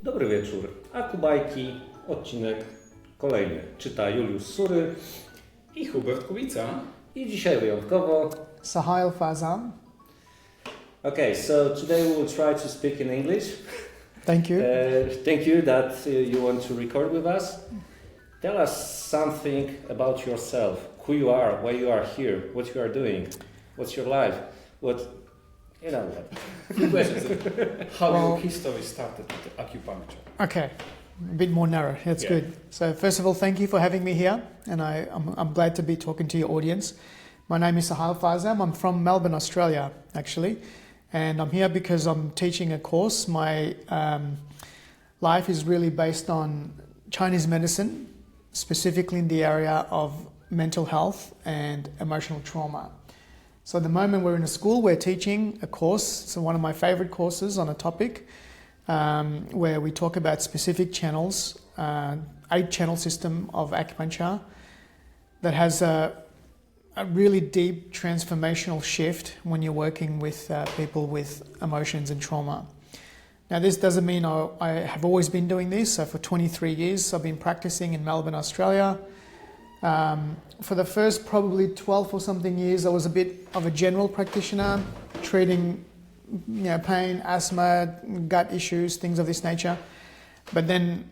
Dobry wieczór. Akubajki, odcinek kolejny. Czyta Juliusz Sury i Hubert Kubica. I dzisiaj wyjątkowo Sohail Farzam. Okay, so today we will try to speak in English. Thank you. Thank you that you want to record with us. Tell us something about yourself, who you are, why you are here, what you are doing, what's your life, what, you know what. Few questions. How your history started with acupuncture? Okay, a bit more narrow. That's good. So first of all, thank you for having me here, and I'm glad to be talking to your audience. My name is Sohail Farzam. I'm from Melbourne, Australia, actually, and I'm here because I'm teaching a course. My life is really based on Chinese medicine, specifically in the area of mental health and emotional trauma. So at the moment we're in a school, we're teaching a course, it's one of my favorite courses on a topic where we talk about specific channels, 8-channel system of acupuncture that has a really deep transformational shift when you're working with people with emotions and trauma. Now this doesn't mean I have always been doing this. So for 23 years I've been practicing in Melbourne, Australia. For the first probably 12 or something years I was a bit of a general practitioner, treating pain, asthma, gut issues, things of this nature. But then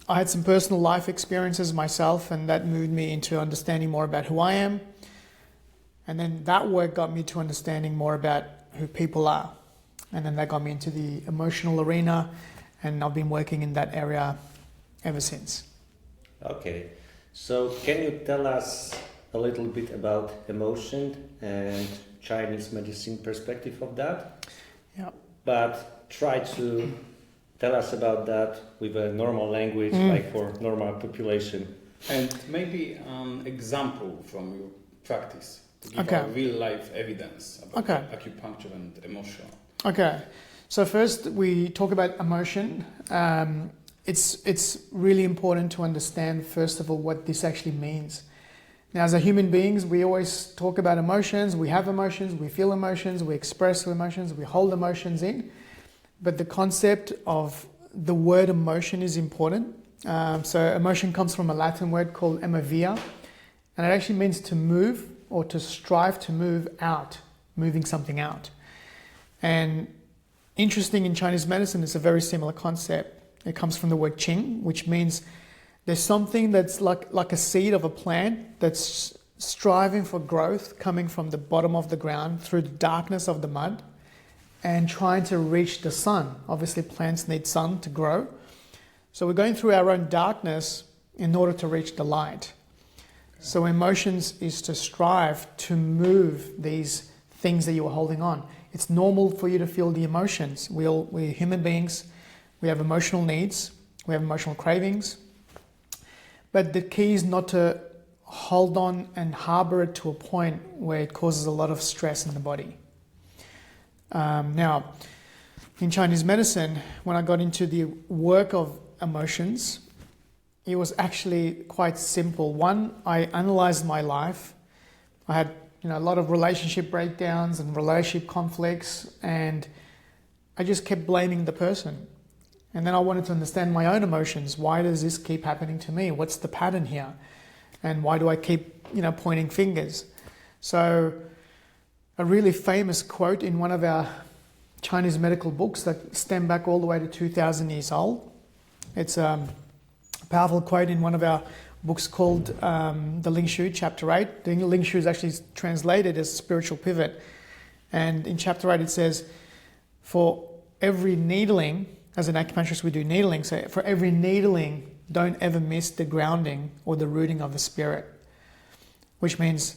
I had some personal life experiences myself, and that moved me into understanding more about who I am. And then that work got me to understanding more about who people are. And then that got me into the emotional arena, and I've been working in that area ever since. Okay, so can you tell us a little bit about emotion and Chinese medicine perspective of that? Yeah. But try to tell us about that with a normal language, like for normal population. And maybe an example from your practice to give a real life evidence about acupuncture and emotion. Okay, so first we talk about emotion. It's really important to understand, first of all, what this actually means. Now, as a human beings, we always talk about emotions. We have emotions, we feel emotions, we express emotions, we hold emotions in. But the concept of the word emotion is important. So emotion comes from a Latin word called emovere, and it actually means to move or to strive to move out, moving something out. And interesting, in Chinese medicine, it's a very similar concept. It comes from the word qing, which means there's something that's like a seed of a plant that's striving for growth, coming from the bottom of the ground through the darkness of the mud and trying to reach the sun. Obviously, plants need sun to grow. So we're going through our own darkness in order to reach the light. So emotions is to strive to move these things that you are holding on. It's normal for you to feel the emotions. We're human beings. We have emotional needs. We have emotional cravings. But the key is not to hold on and harbor it to a point where it causes a lot of stress in the body. Now, in Chinese medicine, when I got into the work of emotions, it was actually quite simple. One, I analyzed my life. I had a lot of relationship breakdowns and relationship conflicts, and I just kept blaming the person. And then I wanted to understand my own emotions. Why does this keep happening to me? What's the pattern here? And why do I keep, pointing fingers? So a really famous quote in one of our Chinese medical books that stem back all the way to 2,000 years old. It's a powerful quote in one of our books called the Ling Shu, chapter 8. The Ling Shu is actually translated as spiritual pivot. And in chapter 8 it says, for every needling, as an acupuncturist we do needling, so for every needling, don't ever miss the grounding or the rooting of the spirit. Which means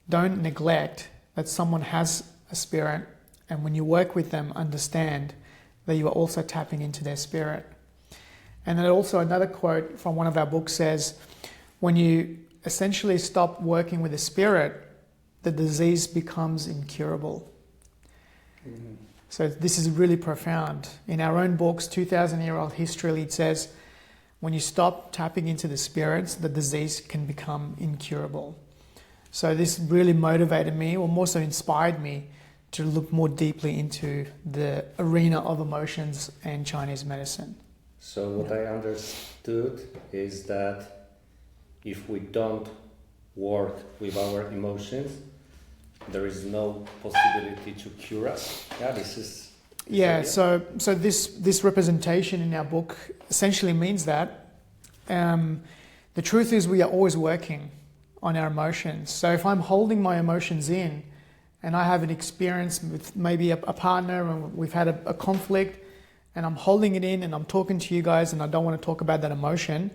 don't neglect that someone has a spirit, and when you work with them, understand that you are also tapping into their spirit. And then also another quote from one of our books says, when you essentially stop working with the spirit, the disease becomes incurable. Mm-hmm. So this is really profound. In our own books, 2,000-year-old history, it says, when you stop tapping into the spirits, the disease can become incurable. So this really motivated me, or more so inspired me, to look more deeply into the arena of emotions and Chinese medicine. So what I understood is that if we don't work with our emotions, there is no possibility to cure us. Yeah, this is. Yeah. So this representation in our book essentially means that the truth is we are always working on our emotions. So if I'm holding my emotions in, and I have an experience with maybe a partner, and we've had a conflict, and I'm holding it in, and I'm talking to you guys, and I don't want to talk about that emotion.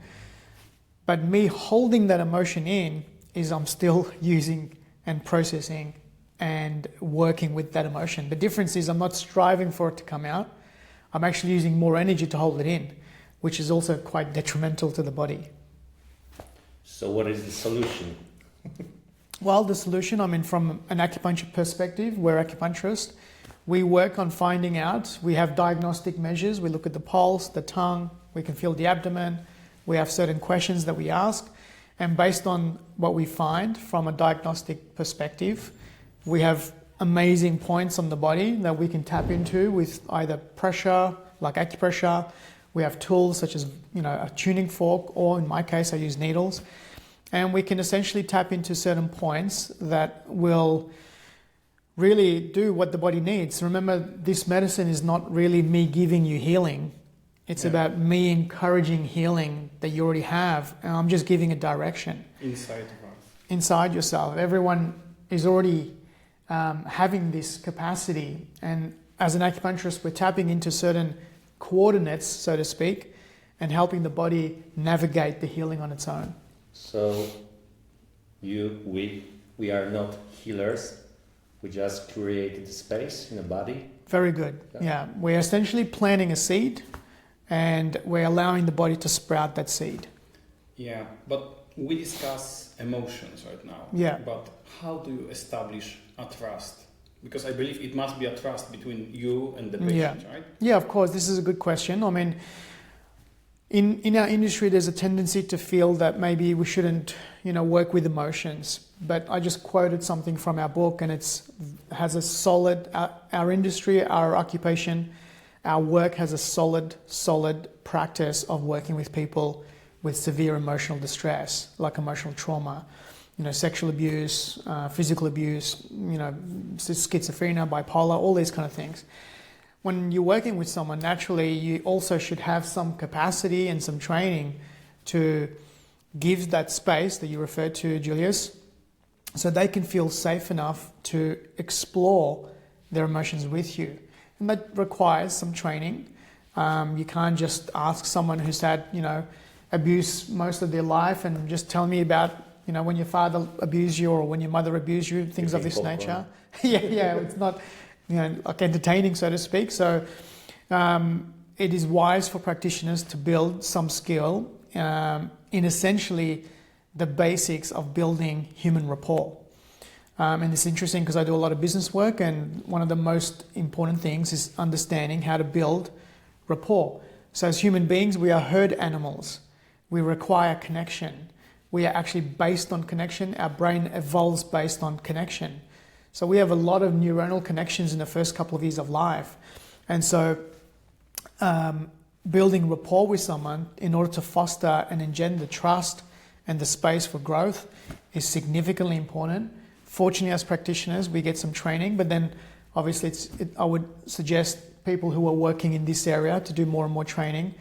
But me holding that emotion in is I'm still using and processing and working with that emotion. The difference is I'm not striving for it to come out. I'm actually using more energy to hold it in, which is also quite detrimental to the body. So what is the solution? Well, the solution, I mean, from an acupuncture perspective, we're acupuncturists. We work on finding out. We have diagnostic measures. We look at the pulse, the tongue. We can feel the abdomen. We have certain questions that we ask. And based on what we find from a diagnostic perspective, we have amazing points on the body that we can tap into with either pressure, like acupressure. We have tools such as, a tuning fork, or in my case, I use needles. And we can essentially tap into certain points that will really do what the body needs. Remember, this medicine is not really me giving you healing. It's about me encouraging healing that you already have. And I'm just giving a direction. Inside yourself. Everyone is already having this capacity. And as an acupuncturist, we're tapping into certain coordinates, so to speak, and helping the body navigate the healing on its own. So we are not healers. We just created the space in the body. Very good. Yeah. We're essentially planting a seed, and we're allowing the body to sprout that seed. Yeah, but we discuss emotions right now. Yeah. But how do you establish a trust? Because I believe it must be a trust between you and the patient, right? Yeah, of course. This is a good question. I mean, in our industry, there's a tendency to feel that maybe we shouldn't, work with emotions. But I just quoted something from our book, and has a solid, our industry, our occupation, our work has a solid practice of working with people with severe emotional distress, like emotional trauma, sexual abuse, physical abuse, schizophrenia, bipolar, all these kind of things. When you're working with someone, naturally, you also should have some capacity and some training to give that space that you referred to, Julius, so they can feel safe enough to explore their emotions with you. And that requires some training. You can't just ask someone who's had, abuse most of their life and just tell me about, when your father abused you or when your mother abused you, things of this nature. Yeah, it's not, like entertaining, so to speak. So it is wise for practitioners to build some skill in essentially the basics of building human rapport. And it's interesting because I do a lot of business work, and one of the most important things is understanding how to build rapport. So as human beings, we are herd animals. We require connection. We are actually based on connection. Our brain evolves based on connection. So we have a lot of neuronal connections in the first couple of years of life. And so building rapport with someone in order to foster and engender trust and the space for growth is significantly important. Fortunately, as practitioners, we get some training, but then obviously I would suggest people who are working in this area to do more and more training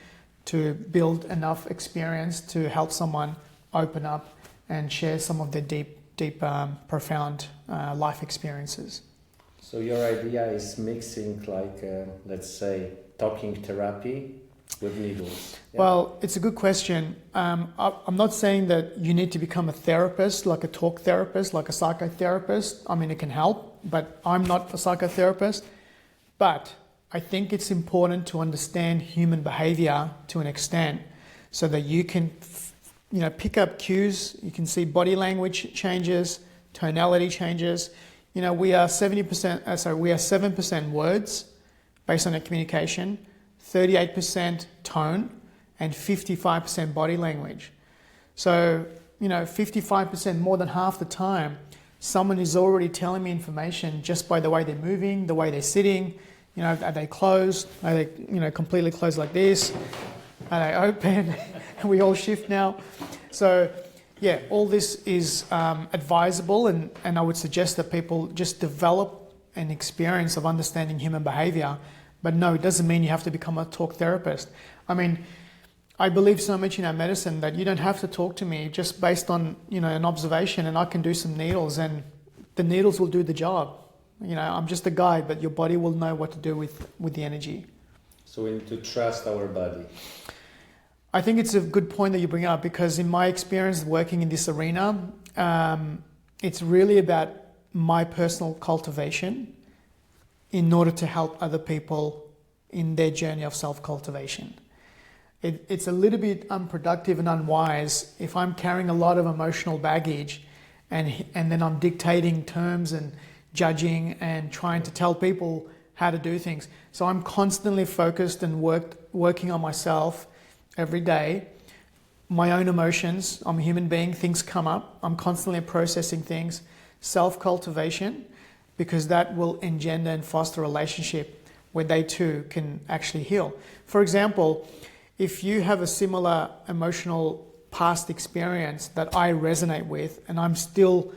to build enough experience to help someone open up and share some of their deep, profound life experiences. So your idea is mixing, like, let's say, talking therapy with needles. Yeah. Well, it's a good question. I'm not saying that you need to become a therapist, like a talk therapist, like a psychotherapist. I mean, it can help, but I'm not a psychotherapist. But I think it's important to understand human behavior to an extent so that you can pick up cues. You can see body language changes, tonality changes. We are 7% words based on our communication, 38% tone, and 55% body language. So, 55%, more than half the time, someone is already telling me information just by the way they're moving, the way they're sitting. Are they closed? Are they, completely closed like this? and they open, and we all shift now. So, yeah, all this is advisable, and I would suggest that people just develop an experience of understanding human behavior. But no, it doesn't mean you have to become a talk therapist. I mean, I believe so much in our medicine that you don't have to talk to me just based on, an observation, and I can do some needles and the needles will do the job. I'm just a guide, but your body will know what to do with the energy. So we need to trust our body. I think it's a good point that you bring up, because in my experience working in this arena, it's really about my personal cultivation in order to help other people in their journey of self-cultivation. It's a little bit unproductive and unwise if I'm carrying a lot of emotional baggage and then I'm dictating terms and judging and trying to tell people how to do things. So I'm constantly focused and working on myself every day. My own emotions, I'm a human being, things come up. I'm constantly processing things. Self-cultivation, because that will engender and foster a relationship where they too can actually heal. For example, if you have a similar emotional past experience that I resonate with, and I'm still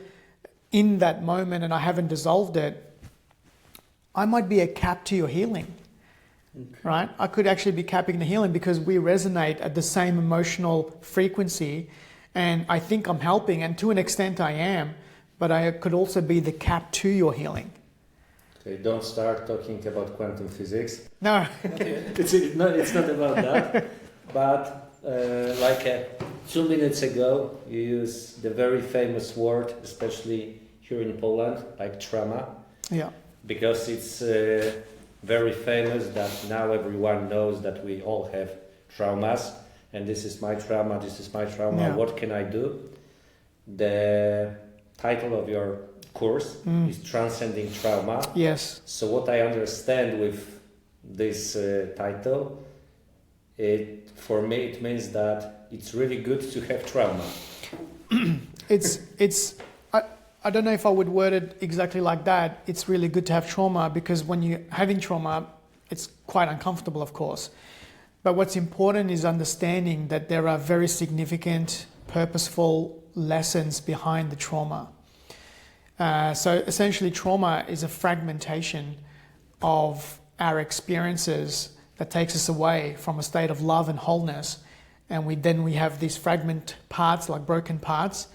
in that moment and I haven't dissolved it, I might be a cap to your healing, right? I could actually be capping the healing because we resonate at the same emotional frequency, and I think I'm helping, and to an extent I am, but I could also be the cap to your healing. Okay, don't start talking about quantum physics. No. it's not about that. But 2 minutes ago, you used the very famous word, especially here in Poland, like trauma. Yeah. Because it's very famous that now everyone knows that we all have traumas, and this is my trauma, this is my trauma, Yeah. What can I do? The title of your course is Transcending Trauma. Yes. So what I understand with this title, for me it means that it's really good to have trauma. I don't know if I would word it exactly like that. It's really good to have trauma, because when you're having trauma, it's quite uncomfortable, of course. But what's important is understanding that there are very significant, purposeful lessons behind the trauma. So essentially, trauma is a fragmentation of our experiences that takes us away from a state of love and wholeness. And we have these fragment parts, like broken parts.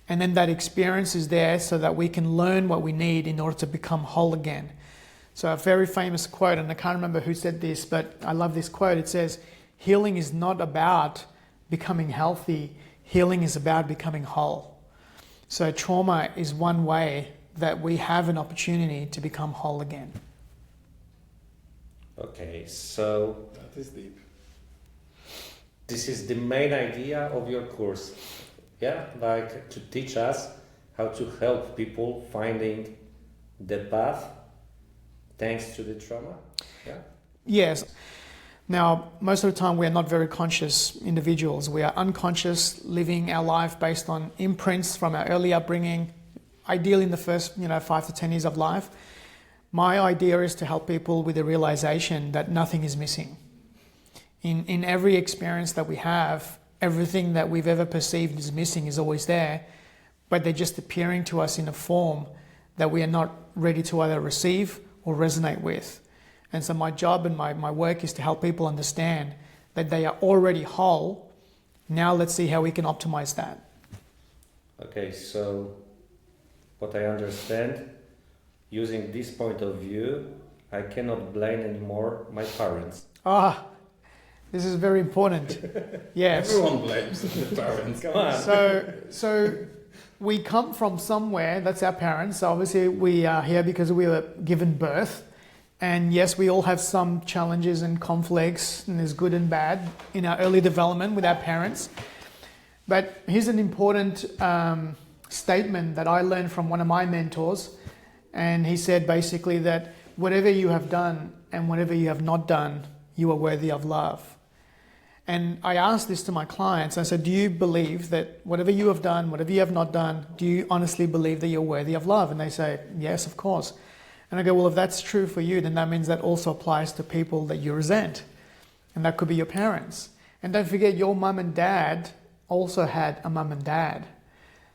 And then that experience is there so that we can learn what we need in order to become whole again. So a very famous quote, and I can't remember who said this, but I love this quote. It says, healing is not about becoming healthy. Healing is about becoming whole. So trauma is one way that we have an opportunity to become whole again. Okay, so That is deep. this is the main idea of your course. Yeah, like to teach us how to help people finding the path thanks to the trauma. Yeah. Yes. Now, most of the time we are not very conscious individuals. We are unconscious, living our life based on imprints from our early upbringing, ideally in the first 5 to 10 years of life. My idea is to help people with the realization that nothing is missing. In every experience that we have, everything that we've ever perceived is missing is always there, but they're just appearing to us in a form that we are not ready to either receive or resonate with. And so my job and my work is to help people understand that they are already whole. Now let's see how we can optimize that. Okay, so what I understand, using this point of view, I cannot blame anymore my parents. This is very important. Yes. Everyone blames the parents. Come on. So we come from somewhere, that's our parents. So obviously we are here because we were given birth. And yes, we all have some challenges and conflicts, and there's good and bad in our early development with our parents. But here's an important statement that I learned from one of my mentors. And he said basically that whatever you have done and whatever you have not done, you are worthy of love. And I asked this to my clients. I said, do you believe that whatever you have done, whatever you have not done, do you honestly believe that you're worthy of love? And they say, yes, of course. And I go, well, if that's true for you, then that means that also applies to people that you resent. And that could be your parents. And don't forget, your mum and dad also had a mum and dad.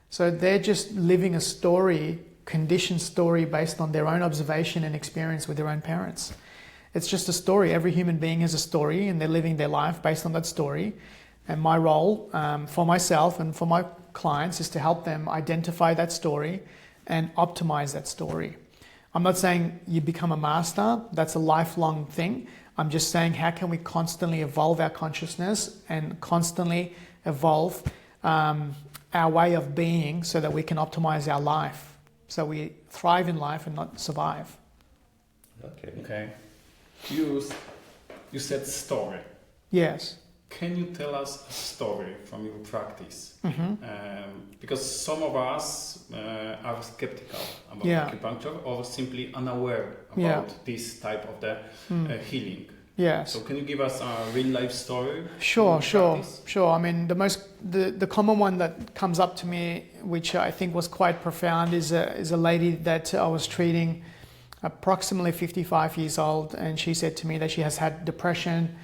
So they're just living a story, conditioned story based on their own observation and experience with their own parents. It's just a story. Every human being has a story and they're living their life based on that story. And my role for myself and for my clients is to help them identify that story and optimize that story. I'm not saying you become a master. That's a lifelong thing. I'm just saying, how can we constantly evolve our consciousness and constantly evolve our way of being so that we can optimize our life, so we thrive in life and not survive. Okay. You said story. Yes. Can you tell us a story from your practice? Mm-hmm. Because some of us are skeptical about acupuncture or simply unaware about this type of the healing. Yes. So can you give us a real life story? Sure. I mean, the common one that comes up to me, which I think was quite profound, is a lady that I was treating, approximately 55 years old, and she said to me that she has had depression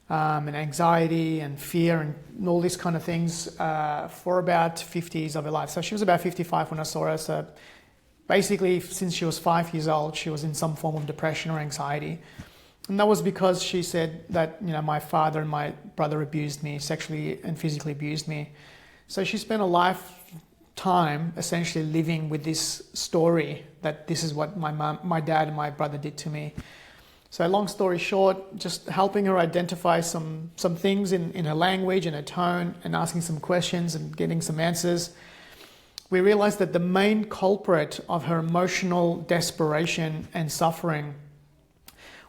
and anxiety and fear and all these kind of things for about 50 years of her life. So she was about 55 when I saw her. So basically, since she was 5 years old, she was in some form of depression or anxiety. And that was because she said that, my father and my brother abused me, sexually and physically abused me. So she spent a lifetime essentially living with this story that this is what my dad and my brother did to me. So long story short, just helping her identify some things in her language and her tone and asking some questions and getting some answers, we realized that the main culprit of her emotional desperation and suffering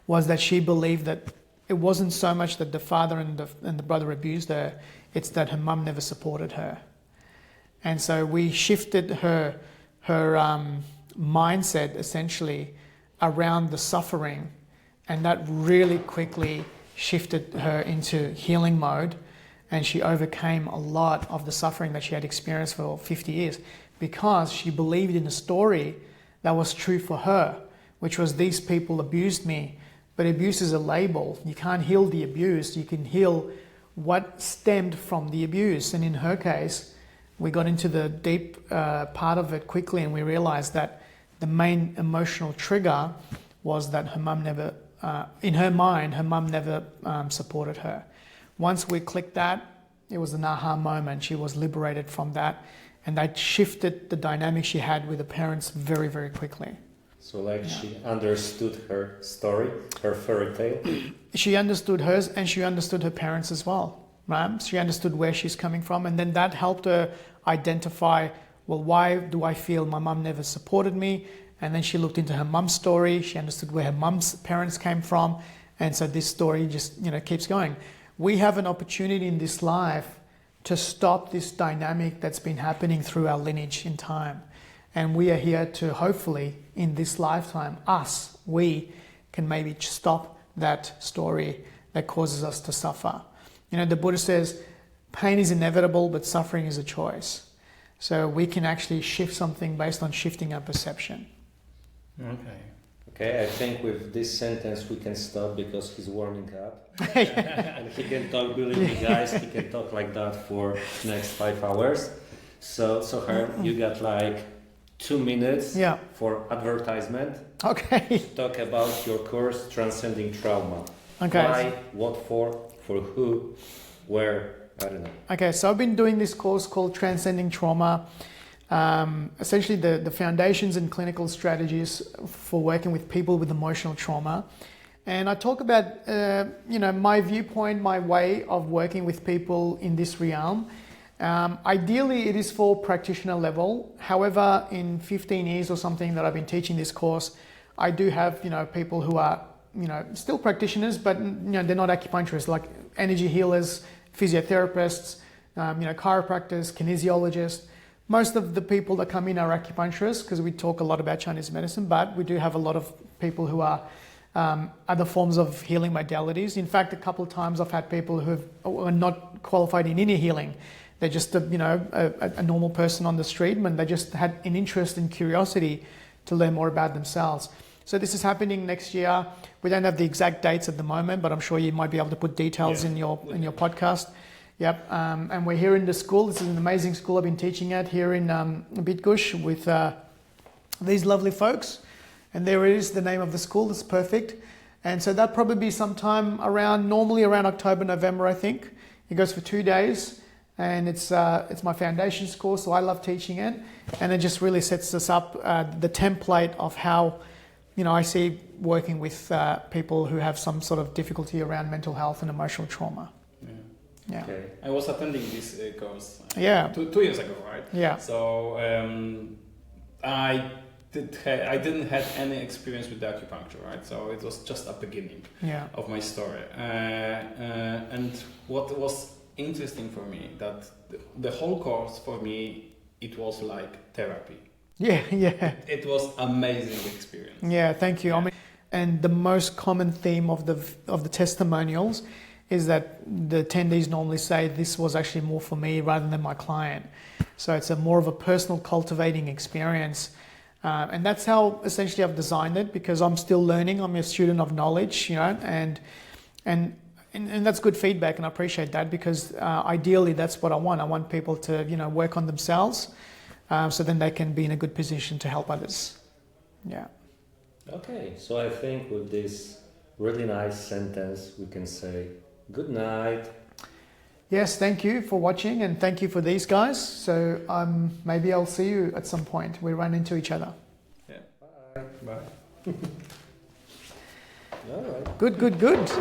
was that she believed that it wasn't so much that the father and the brother abused her, it's that her mum never supported her. And so we shifted her mindset essentially around the suffering, and that really quickly shifted her into healing mode, and she overcame a lot of the suffering that she had experienced for 50 years because she believed in a story that was true for her, which was, these people abused me. But abuse is a label. You can't heal the abuse. You can heal what stemmed from the abuse. And in her case, we got into the deep part of it quickly, and we realized that the main emotional trigger was that her mum never, in her mind, her mum never supported her. Once we clicked that, it was an aha moment. She was liberated from that, and that shifted the dynamic she had with the parents very, very quickly. So she understood her story, her fairy tale? She understood hers, and she understood her parents as well, right? She understood where she's coming from, and then that helped her identify, well, why do I feel my mum never supported me? And then she looked into her mum's story. She understood where her mum's parents came from, and so this story just keeps going. We have an opportunity in this life to stop this dynamic that's been happening through our lineage in time. And we are here to, hopefully, in this lifetime, we can maybe stop that story that causes us to suffer. The Buddha says, pain is inevitable, but suffering is a choice. So we can actually shift something based on shifting our perception. Okay, I think with this sentence we can stop because he's warming up. And he can talk, believe me guys, he can talk like that for next 5 hours. So you got 2 minutes for advertisement. Okay. To talk about your course, Transcending Trauma. Okay. Why, what for who, where, I don't know. Okay, so I've been doing this course called Transcending Trauma. Essentially the foundations and clinical strategies for working with people with emotional trauma. And I talk about, my viewpoint, my way of working with people in this realm. Ideally, it is for practitioner level. However, in 15 years or something that I've been teaching this course, I do have, people who are, still practitioners, but, they're not acupuncturists, like energy healers, physiotherapists, chiropractors, kinesiologists. Most of the people that come in are acupuncturists because we talk a lot about Chinese medicine, but we do have a lot of people who are other forms of healing modalities. In fact, a couple of times I've had people who are not qualified in any healing. They're just a normal person on the street, and they just had an interest and curiosity to learn more about themselves. So this is happening next year. We don't have the exact dates at the moment, but I'm sure you might be able to put details in your podcast. Yep. And we're here in the school. This is an amazing school I've been teaching at here in Bitgush with these lovely folks. And there it is, the name of the school. It's perfect. And so that'll probably be sometime normally around October, November, I think. It goes for 2 days. And it's my foundations course, so I love teaching it. And it just really sets us up the template of how, I see working with people who have some sort of difficulty around mental health and emotional trauma. Yeah. Okay. I was attending this course 2 years ago, right? Yeah. So I didn't have any experience with the acupuncture, right? So it was just a beginning of my story. And what was interesting for me, that the whole course for me, it was like therapy. Yeah. It was amazing experience. Yeah, thank you. Yeah. I mean, and the most common theme of the testimonials is that the attendees normally say this was actually more for me rather than my client. So it's more of a personal cultivating experience. And that's how essentially I've designed it, because I'm still learning. I'm a student of knowledge, and that's good feedback, and I appreciate that, because ideally that's what I want. I want people to, work on themselves, so then they can be in a good position to help others. Yeah. Okay, so I think with this really nice sentence we can say good night. Yes, thank you for watching, and thank you for these guys. So maybe I'll see you at some point. We run into each other. Yeah. Bye. All right. Good.